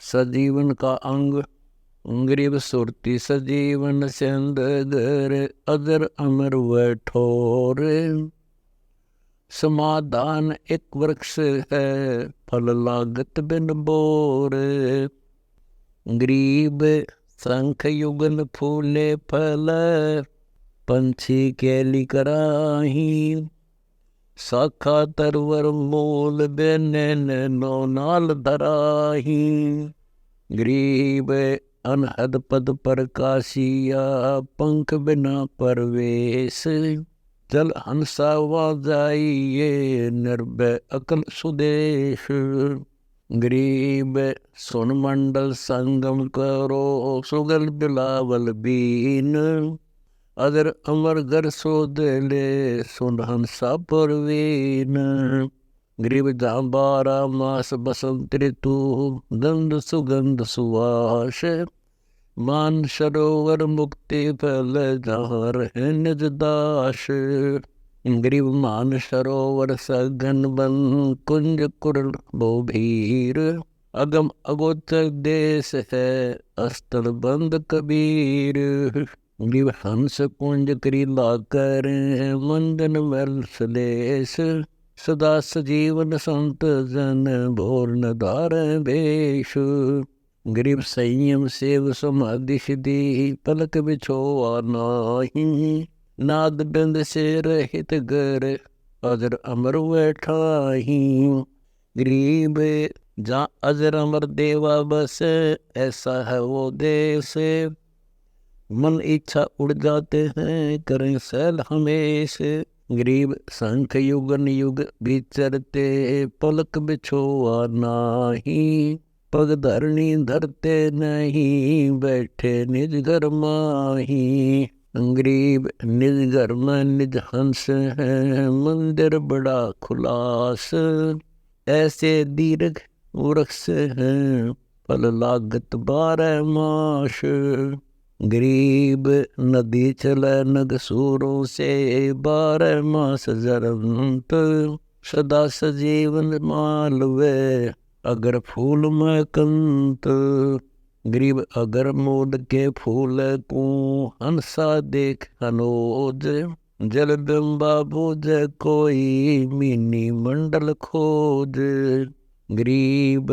सजीवन का अंग गरीब सुरती सजीवन सिंध गर अजर अमर व ठोर। समाधान एक वृक्ष है फल लागत बिन बोर। गरीब शंख युगल फूले फल पंछी कैली कराही। शाखा तरवर मूल बेनैन नो नाल धराही। गरीब अनहद पद प्रकाशिया पंख बिना परवेश। जल हंसा वाजाइये निर्भय अकल सुदेश। गरीब सुन मंडल संगम करो सुगल बिलावल बीन। अदर अमर घर सोदले सुन हंसा परवीन। गरीब जहाँ 12 मास बसंत ऋतु गंध सुगंध सुवास। मान सरोवर मुक्ति फल जहाँ रहे निज दास। गरीब मान सरोवर सघन बन कुंज कुरल बो भीर। अगम अगोचर देश है अस्तल बंद कबीर। गरीब हंस कुंज करी लाकर मंदन मल सलेस। सदा सजीवन संत जन भोर न धार बेश। गरीब संयम सेव समाधि सिद्धि पलक बिछोआ नाही। नाद बिंद से रहित गर अजर अमर वैठाही। गरीब जहाँ अजर अमर देवा बस ऐसा है वो देश। मन इच्छा उड़ जाते हैं करें सैल हमेश। गरीब शंख युगन युग विचरते पलक बिछोआ नाही। पग धरनी धरते नहीं बैठे निज घर माही। गरीब निज घर में निज हंस है मंदिर बड़ा खुलास। ऐसे दीर्घ वृक्ष हैं फल लागत 12 मास। गरीब नदी चले नग सूरों से 12 मास जरंत। सदा सजीवन मालवे अगर फूल में कंत। गरीब अगर मोद के फूल को हंसा देख हनोज। जल बिंबा बोझ कोई मीनी मंडल खोज। गरीब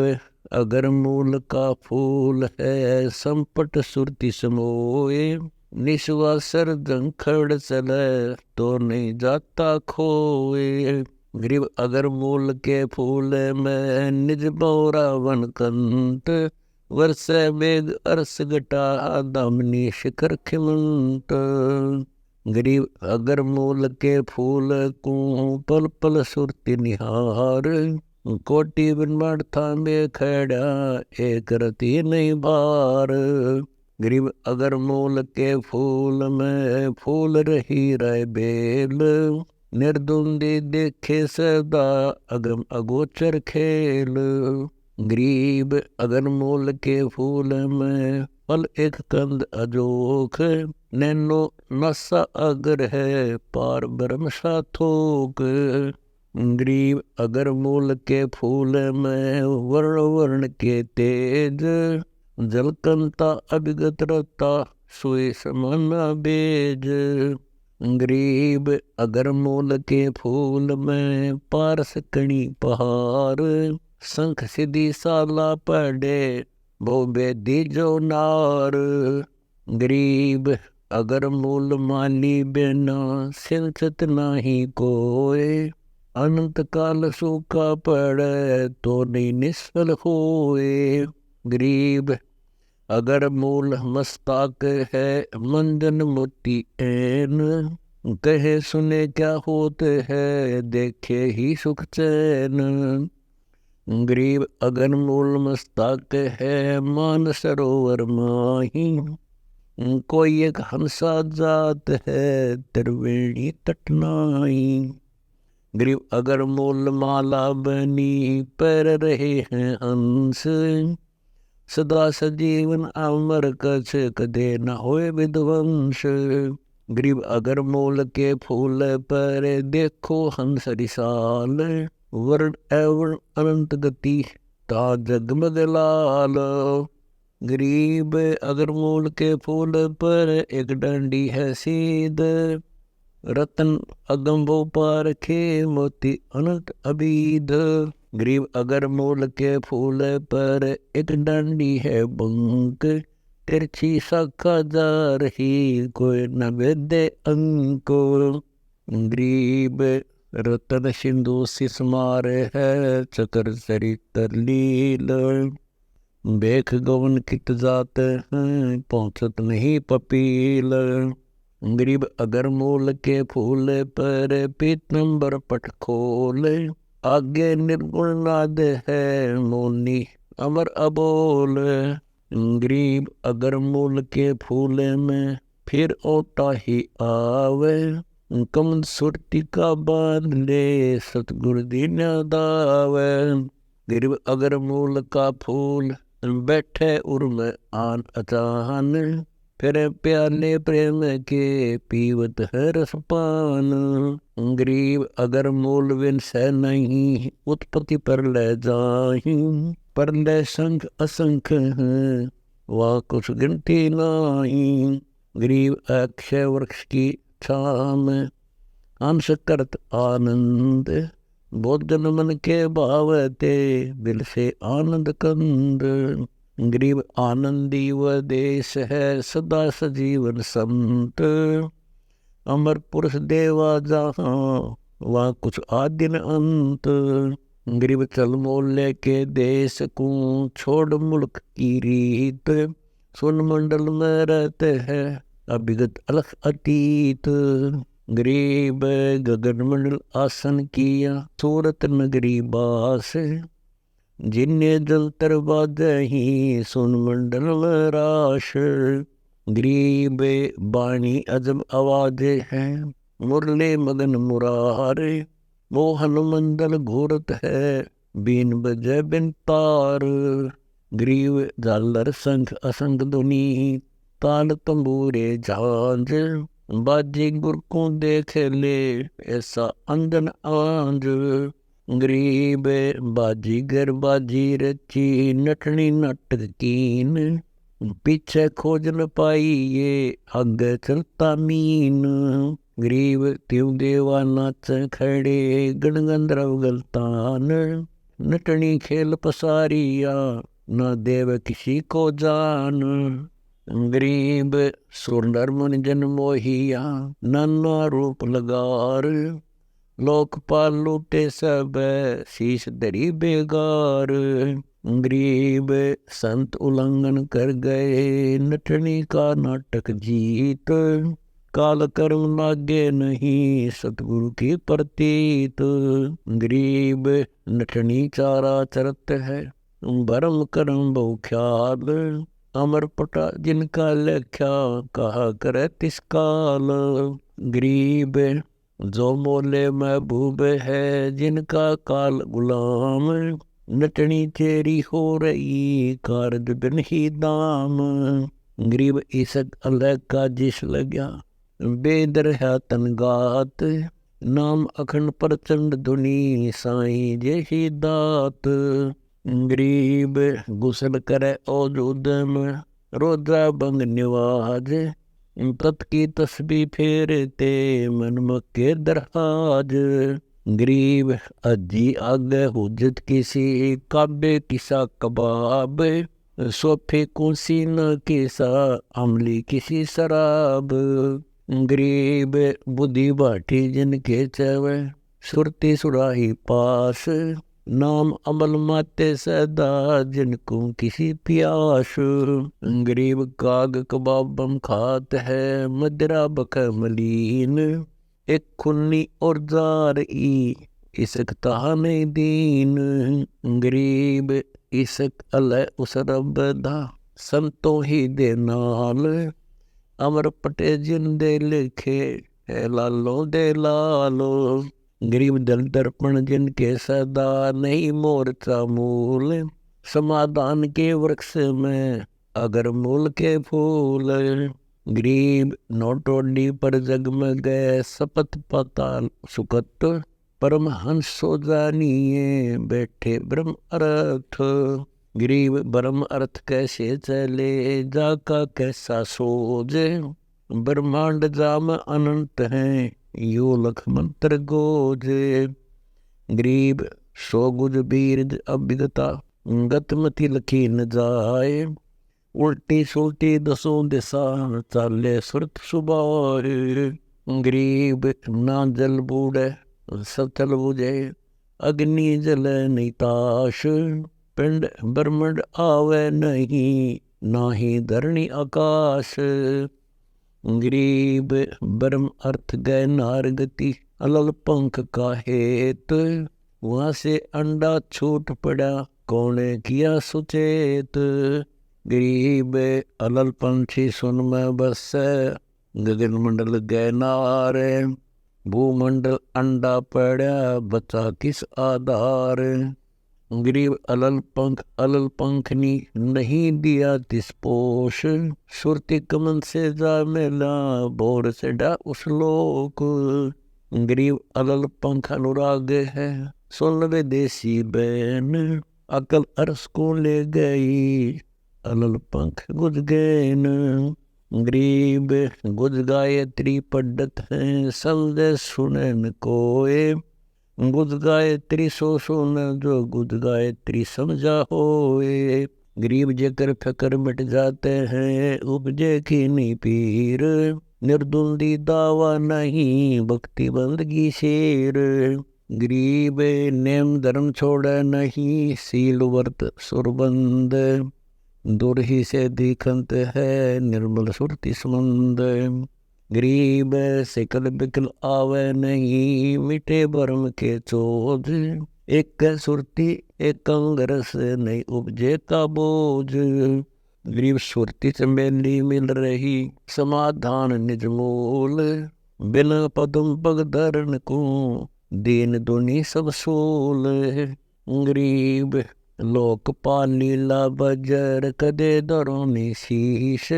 अगर मूल का फूल है संपट सुरति समोए। निश्वासर जंखड़ चले तो नहीं जाता खोए। गरीब अगर मूल के फूल में निज बौरा वन कंत। वर्ष मेघ अरस घटा दामनी शिखर खिमंत। गरीब अगर मूल के फूल को पल पल सुरति निहार। कोटि ब्रह्मांड थामे खड़ा एक रति नहीं बार। गरीब अगर मूल के फूल में फूल रही रहे बेल। निर्दुंदी देखे सदा अगम अगोचर खेल। गरीब अगर मूल के फूल में फल एक कंद अजोख। नैनो नशा अगर है पार ब्रह्म सा थोक। गरीब अगर मूल के फूल में वर्ण वर्ण के तेज। जलकंता अभिगत रता सोए समान बेज। गरीब अगर मूल के फूल में पारस कणी पहार। शंख सिद्धि साला पड़े भो बेदी जो नार। गरीब अगर मूल माली बिना सिंचत नाही कोय। अनंत काल सूखा पड़े तो नहीं निष्फल होए। गरीब अगर मूल मस्तक है मंजन मोती ऐन। कहे सुने क्या होते है देखे ही सुख चैन। गरीब अगर मूल मस्तक है मान सरोवर माही। कोई एक हंसा जात है त्रिवेणी तटनाई। गरीब अगर मूल माला बनी पर रहे हैं हंस। सदा सजीवन अमर कछ कदे न होए विध्वंस। गरीब अगर मूल के फूल पर देखो हंस रिसाल। वर्ण एवं अनंत गति ता जगमग लाल। गरीब अगर मूल के फूल पर एक डंडी है सीध, रतन अगंबो पारखे मोती अनंत अबीद। गरीब अगर मूल के फूल पर एक डंडी है बंक, तिरछी शाखा जा रही कोई न वेदे अंको। गरीब रतन सिंधु सिस मारे है चकर चरित्र लील, बेख गवन कित जात पहुँचत नहीं पपील। गरीब अगर मूल के फूल पर पीतंबर पट खोल, आगे निर्गुण नाद है मोनी अमर अबोल। गरीब अगर मूल के फूल में फिर ओटा ही आवे, कमल सुरती का बांध ले सतगुरु दीना दावे। गरीब अगर मूल का फूल बैठे उर्म आन अचान, फिर प्याले प्रेम के पीवत है रसपान। गरीब अगर मूल बिन सह नहीं उत्पत्ति पर ले जाही, पर ले संख असंख है वह कुछ गिनती नहीं। गरीब अक्षय वृक्ष की छाम अंश करत आनंद, भोजन मन के भावते दिल से आनंद कंद। गरीब आनंदी व देश है सदा सजीवन संत, अमर पुरुष देवा जहाँ वहाँ कुछ आदि न अंत। गरीब चल मोले के देश को छोड़ मुल्क की रीत, सुन मंडल में रहते हैं अभिगत अलख अतीत। गरीब गगन मंडल आसन किया सूरत नगरी बास, जिन्ने जल तर बादही सुन मंडल राश। गरीब बाणी अजब आवाज है मुरले मगन मुरारे, मोहन मंडल घूरत है बीन बजे बिन तार। गरीब झालर संख असंग धुनी ताल तंबूरे झांझ, बाजी गुर को देख ले ऐसा अंजन आंज। गरीब बाजीगर बाजी रची नटनी नाटक कीन, पीछे खोज न पाई ये आगे चलता मीन। गरीब त्यों देवा नाच खड़े गणगंधर्व गलतान, नटनी खेल पसारिया न देव किसी को जान। गरीब सुर नर मुनि जन मोहिया नाना रूप लगार, लोकपाल लूटे सब शीश धरी बेगार। गरीब संत उल्लंघन कर गए नटनी का नाटक जीत, काल कर्म लागे नहीं सतगुरु की प्रतीत। गरीब नटनी चारा चरत है भरम करम बहु ख्याल, अमर पटा जिनका लेख्या कहा करे तिस काल। गरीब जो मोले महबूब है जिनका काल गुलाम, नटनी तेरी हो रही कारज बिन ही दाम। गरीब ईसक अलग का जिस लग्या बेदर है तनगात, नाम अखंड प्रचंड धुनी साईं जैसी दात। गरीब गुसल करे औजूद में रोजा बंग निवाज, तत् की तस्बी फेरते मन मक्के दरहाज। गरीब अजी आगे हुज्जत किसी काबे किसा कबाब, सोफे कुर्सी न किसा अमली किसी शराब। गरीब बुद्धि बाठी जिनके चवे सुरती सुराही पास, नाम अमल माते सदा जिनको किसी प्यास। गरीब काग कबाबम खात है मदिरा बख मलीन, एक खुन्नी और जार इसक ताने दीन। गरीब इसक अल उस रब दा संतो ही दे नाल, अमर पटे जिन दे लिखे लालो दे लालो। गरीब दल दर्पण जिनके सदा नहीं मोरचा मूल, समाधान के वृक्ष में अगर मूल के फूल। गरीब नोटोडी पर जगमग सपत पाताल सुकत, परमहंस सो जानिए बैठे ब्रह्म अर्थ। गरीब ब्रह्म अर्थ कैसे चले जाका कैसा सोजे। ब्रह्मांड जाम अनंत हैं यो लख मंत्र गोजे। गरीब सो गुज बीरज अभिगता गतमति लखी न जाए। उल्टी सुल्टी दसों दिशा चाले सुरत सुबाए। गरीब ना जल बूढ़े सब चल बुझे अग्नि जल निताश। पिंड ब्रह्मंड आवे नहीं नाही धरणी आकाश। गरीब ब्रह्म अर्थ गए नार गति अलल पंख का हेत। वहां से अंडा छूट पड़ा कौन किया सुचेत। गरीब अलल पंछी सुन में बस गगन मंडल गए नार। भूमंडल अंडा पड़ा बचा किस आधार। गरीब अलल पंखनी नहीं दिया तिस पोष। सुरती कमन से जा मेला बोर से डा उस लोक। गरीब अलल पंख अनुराग है सुन वे देसी बैन। अकल अरस को ले गई अलल पंख गुज गए न। गरीब गुज गायत्री पढ़त है समझे सुने न कोय। गुज गायत्री सो सुन जो गुज गायत्री समझा होए। गरीब जेकर फकर मिट जाते हैं उपजे की नहीं पीर। निर्दुंदी दावा नहीं भक्ति बंदगी शेर। गरीब नेम धर्म छोड़े नहीं सील वर्त सुरबंद। दूर ही से दिखंत है निर्मल सुरति सुमंद। गरीब सिकल बिकल आवे नहीं मिटे बरम के चोज। एक सुरती एक अंगरस नहीं उपजे का बोझ। गरीब सुरती चमेली मिल रही समाधान निज मूल। बिन पदम पग धरन को दीन दुनी सब सोल। गरीब लोकपाल लीला बजर कदे दरोनी शीश।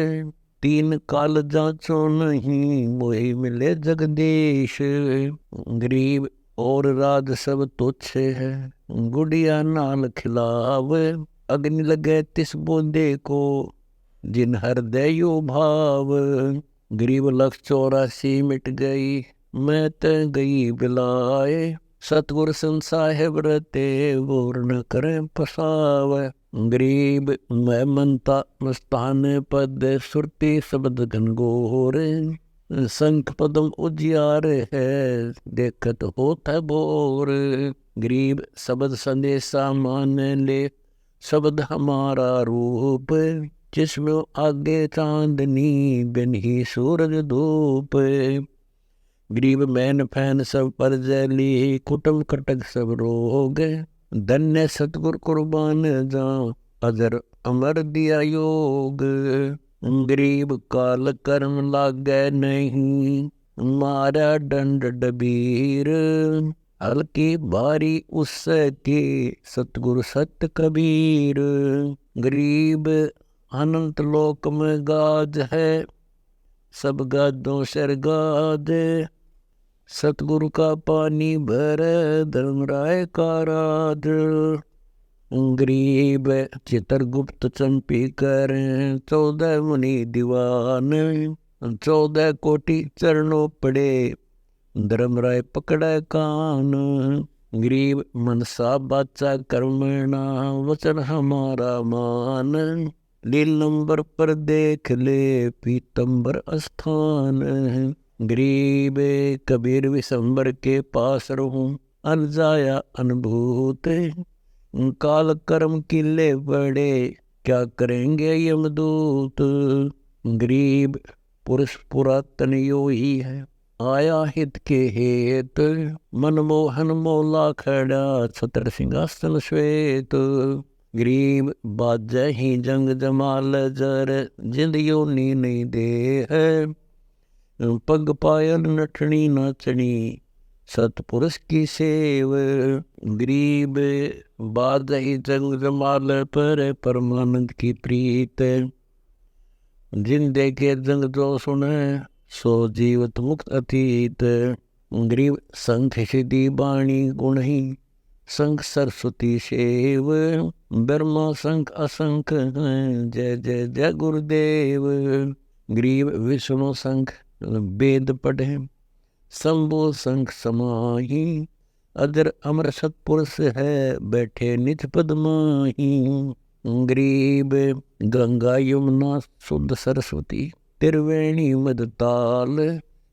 तीन काल जांचो नहीं मोहि मिले जगदीश। गरीब और राज सब तुच्छ है गुड़िया नाल खिलाव। अग्नि लगे तिस बोधे को जिन हृदय यो भाव। गरीब 184 मिट गई मैं त गई बिलाए। सतगुर संसाहेब रते वोर न करें पसाव। गरीब मैं मनता मस्तान पद सुरती शब्द घनघोर। संख पदम उजियार है देखत होत है बोर। गरीब शब्द संदेशा मान ले शब्द हमारा रूप। जिसमें आगे चांदनी बिन ही सूरज धूप। गरीब मैन फैन सब पर जली कुटुम कटक सब रोग। धन्य सतगुर कुर्बान जाऊं अजर अमर दिया योग। गरीब काल कर्म लागे नहीं मारा दंड डबीर। हल्की भारी उसकी सतगुरु सत्य कबीर। गरीब अनंत लोक में गाज है सब गादों सर गाद। सतगुरु का पानी भर धर्मराय का राज। गरीब चित्रगुप्त चंपी कर 14 मुनि दीवान। 14 कोटि चरणों पड़े धर्मराय पकड़े कान। गरीब मनसा बाचा कर्मणा वचन हमारा मान। लील नंबर पर देख ले पीतंबर स्थान। गरीब कबीर विशंबर के पास रहूं अन जाया अनुभूत। काल कर्म किले बड़े क्या करेंगे यमदूत। गरीब पुरुष पुरातन यो ही है आया हित के हेत। मनमोहन मोला खड़ा छत्र सिंहासन श्वेत। गरीब बाजा ही जंग जमाल जर जिंद योनी नहीं दे है। पग पायल नठनी नाचनी सतपुरुष की सेव। गरीब बाजा ही जंग जमाल पर परमानंद की प्रीत। जिन देखे जंग जो सुने सो जीवत मुक्त अतीत। ग्रीव संख सिद्धि बाणी गुण ही संख सरस्वती सेव ब्रह्मा संख असंख जय जय जय गुरुदेव। ग्रीव विष्णु संख वेद पढ़े शंभु संख समाही अजर अमर सतपुरुष है बैठे निज पद माही। ग्रीब गंगा यमुना शुद्ध सरस्वती त्रिवेणी मदताल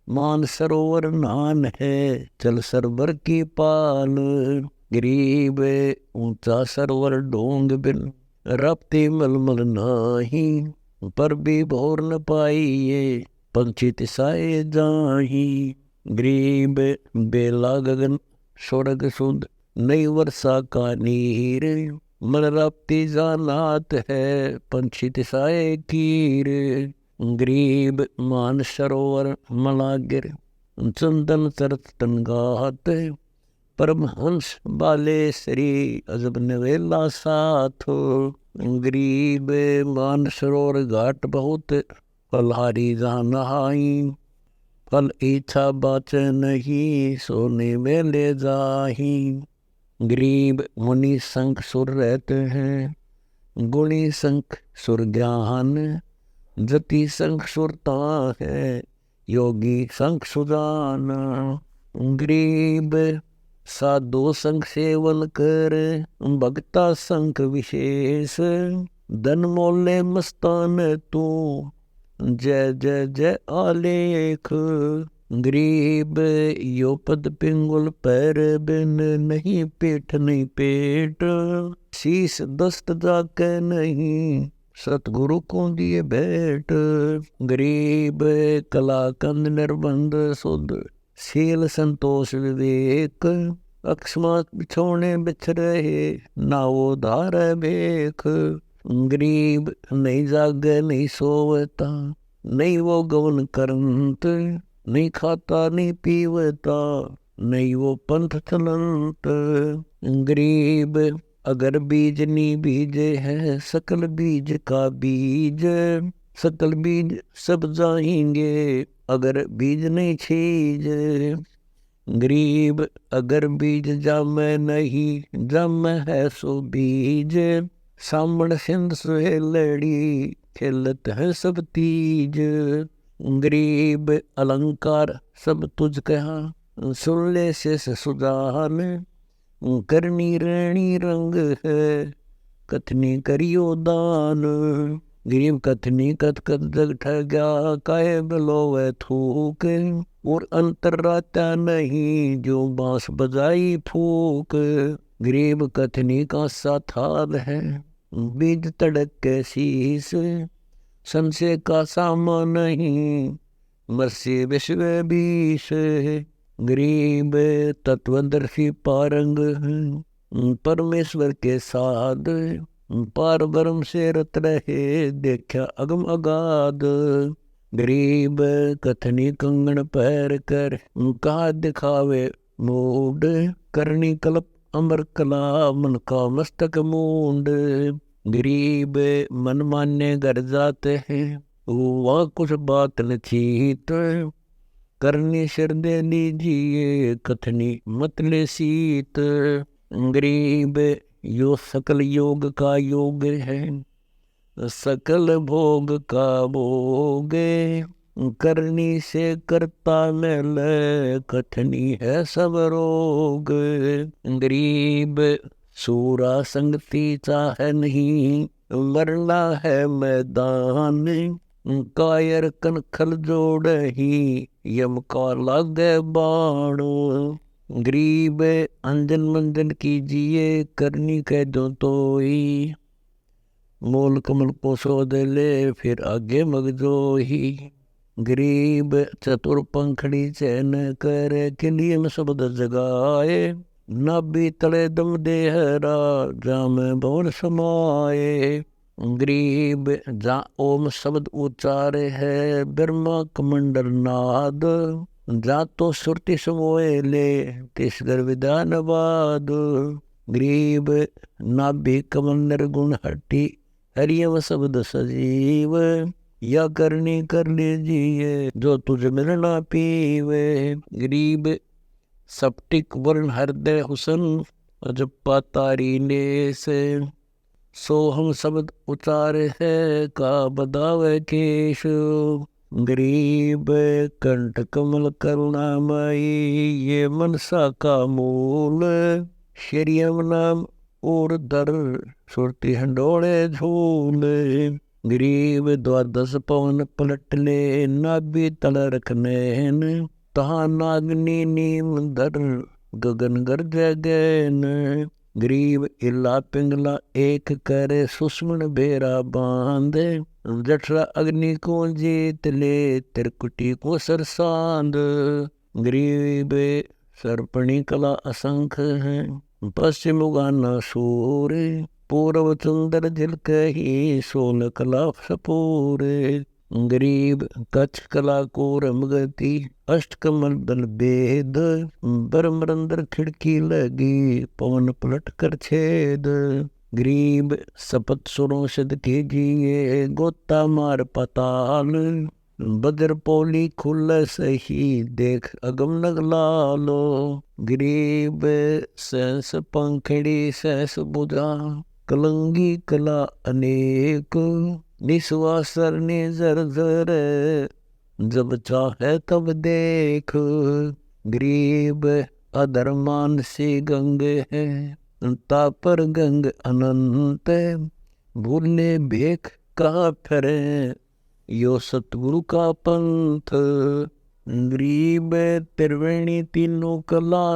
मान सरोवर नान है चल सरवर की पाल। गरीब ऊंचा सरोवर डोंग बिन रपते मलमल नाही पर भी भोर न पाइये पंछी तिसाए जाही। गरीब बेला गगन स्वर्ग सुध नई वर्षा का नीर मन राप्ती जानात है पंछी तिसाए कीर। गरीब मान सरोवर मलागिर चंदन तरत तनगात परमहंस बाले श्री अजब नवेला साथ। गरीब मान सरोवर घाट बहुत फलहारी जहाँ नहाई फल इच्छा बाच नहीं सोने में ले जाही। गरीब मुनि संख सुर रहते हैं गुणी संख सुर ज्ञान जति संख सुरता है योगी संख सुजान। गरीब साधु संख सेवन कर भक्ता संख विशेष धन मोले मस्तान तू जय जय जय आलेख। गरीब यो पद पिंगुल पैर बिन नहीं पेट नहीं पेट शीश दस्त जाके नहीं सतगुरु को दिए भेंट। गरीब कला कंद निर्बंध शुद्ध शील संतोष विवेक अकस्मात बिछोने बिछ रहे ना वो धार बेख। गरीब नहीं जागे नहीं सोवता नहीं वो गवन करंत नहीं खाता नहीं पीवता नहीं वो पंथ चलंत। गरीब अगर बीज नहीं बीजे है सकल बीज का बीज सकल बीज सब जाएंगे अगर बीज नहीं छीज। गरीब अगर बीज जामे नहीं जामे है सो बीज सामण सिंध सुहेलड़ी खेलत है सब तीज। गरीब अलंकार सब तुझ कहा सुन ले से सुजान करनी रैणी रंग है कथनी करियो दान। गरीब कथनी कथ कथ जग ठगा काहे बिलो वह थूक और अंतर रहता नहीं जो बांस बजाई फूक। गरीब कथनी का सा थाल है बीज तड़क के शीस संशय का सामा नहीं मर्सी विश्व बीस। गरीब तत्वदर्शी पारंग परमेश्वर के साथ पार ब्रह्म से रत रहे देखा अगम अगाध। गरीब कथनी कंगन पैर कर कहा दिखावे मूड करनी कल्प अमर कला मन का मस्तक मूंड। गरीब मन मान्य घर जाते हैं वहाँ कुछ बात न छीत करनी सिर दे लीजिए कथनी मत ले सीत। गरीब यो सकल योग का योग है सकल भोग का भोग करनी से करता मेल कथनी है सब रोग। गरीब सूरा संगति चाहे नहीं मरना है मैदान कायर कनखल जोड़ ही यम का लागे बाण। गरीब अंजन मंजन कीजिए करनी कह दो तोई मोल कमल को शोध ले फिर आगे मगजो ही। गरीब चतुर पंखड़ी चैन कर किलिए में शब्द जगाए नाभि तले दम देहरा जाम भवन समाए। गरीब जा ओम शब्द उच्चारे है ब्रह्मा कमंडल नाद जा तो सुरति समोए ले तिसगर विधान बाद। गरीब नाभि कमल निर्गुण हट्टी हरियम शब्द सजीव या करनी कर लीजिए जो तुझ मिलना पीवे। गरीब सप्टिक वर्ण हृदय हुसन अजप्पा तारी ने से। सो हम शब्द उचारे है का बदावे केश। गरीब कंठ कमल करुणामयी ये मनसा का मूल। श्रियम नाम और दर सुरती हंडोले झूल। गरीब द्वादश पवन पलट ले नाभि तल रखनैन। तहा नागनी नीम दर गगन गर्ज गैन। गरीब इला पिंगला एक करे सुस्मन बेरा बांध। जठरा अग्नि को जीत ले त्रिकुटी को सरसांद। गरीब सर्पणी कला असंख्य है पश्चिम उगाना सूर। पूर्व चुंदर झिलक ही सोल कला सपूर। गरीब कच्छ कला कोर मगती अष्ट कमल दल बेद। बरमरंदर खिड़की लगी पवन पलट कर छेद। गरीब सपत सुरों सिद्ध कीजिए गोता मार पताल। बदर पोली खुल सही देख अगम नग लालो। गरीब सहस पंखड़ी सहस बुझा कलंगी कला अनेक। निस्वासर ने जर जर जब चाहे तब देख। गरीब अधर्मान सी गंग है तापर गंग अनंत। भूले भेख का फिरे यो सतगुरु का पंथ। गरीब त्रिवेणी तीनों कला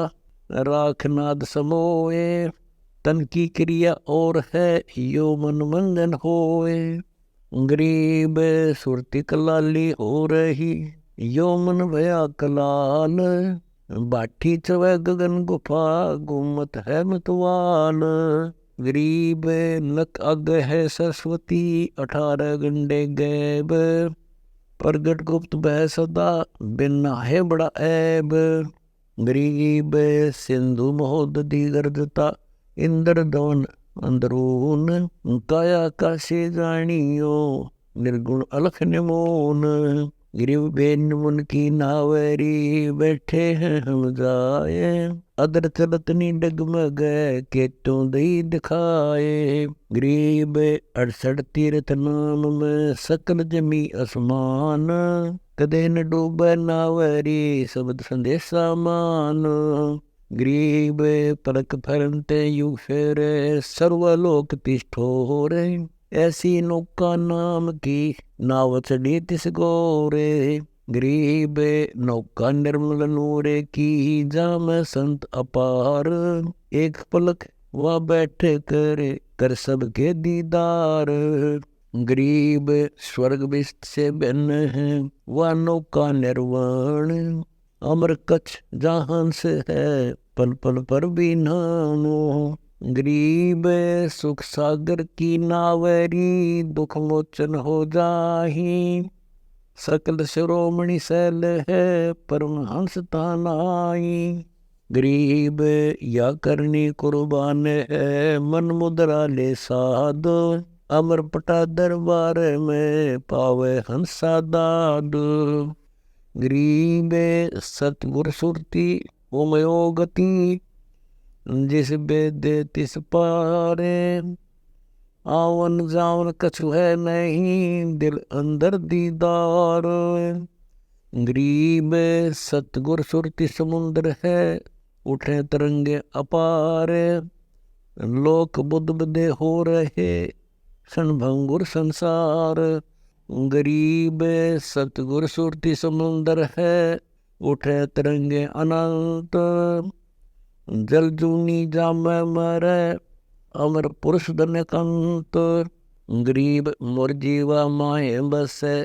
राखनाद समोए। तन की क्रिया और है यो मन मंजन होए। गरीब सुरती कलाली हो रही यो मन भया कलाल। बाठी चवै गगन गुफा गुमत है मतवाल। गरीब नक अग है सरस्वती 18 गंडे गैब। प्रगट गुप्त बह सदा बिना है बड़ा ऐब। गरीब सिंधु महोदधि गर्जता इंद्र दवन अंदरून। काया काशी जानियो निर्गुण अलख निमोन। गरीब बेन मुन की नावरी बैठे हैं हम जाए। अदर चलत नी डगमग के तो दई दिखाए। गरीब 68 तीर्थ नाम में सकल जमी आसमान। कदे न डूबे नावरी शब्द संदेशा मान। गरीब पलक फरनते युग फेरे सर्वलोक तिष्ठोरे। ऐसी नौका नाम की नाव चढ़ी तिस गोरे। गरीब नौका निर्मल नूरे की जाम संत अपार। एक पलक वह बैठे करे कर सबके दीदार। गरीब स्वर्ग विस्त से भिन्न है वह नौका निर्वाण। अमर कच्छ जहान से है पल पल पर भी नानो। गरीब सुख सागर की नावरी दुख मोचन हो जाही। सकल शिरोमणि शैल है परमहंस तानाई। गरीब या करनी कुर्बान है मन मुद्रा ले साध। अमर पटा दरबार में पावे हंसा दाद। गरीब सतगुर सुरती ओमयो गति। जिस बेद तिस पारे आवन जावन कछु है नहीं दिल अंदर दीदार। गरीब सतगुर सुरती समुद्र है उठे तरंगे अपार। लोक बुद्ध बदे हो रहे क्षणभंगुर संसार। गरीब सतगुर सुरती समुद्र है उठे तरंगे अनंत। जल जूनी जामे मरे अमर पुरुष धन कंत। गरीब मोर जीवा माए बसे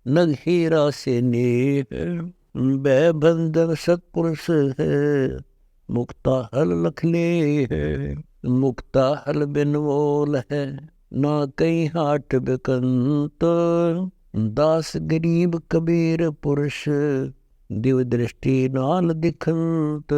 नग हीरा से नेह। वह बंधन सतपुरुष है मुक्ता हल लखले है। मुक्ता हल बिन बोल है ना कहीं हाट बिकंत। दास गरीब कबीर पुरुष दिव दृष्टि नाल दिखंत।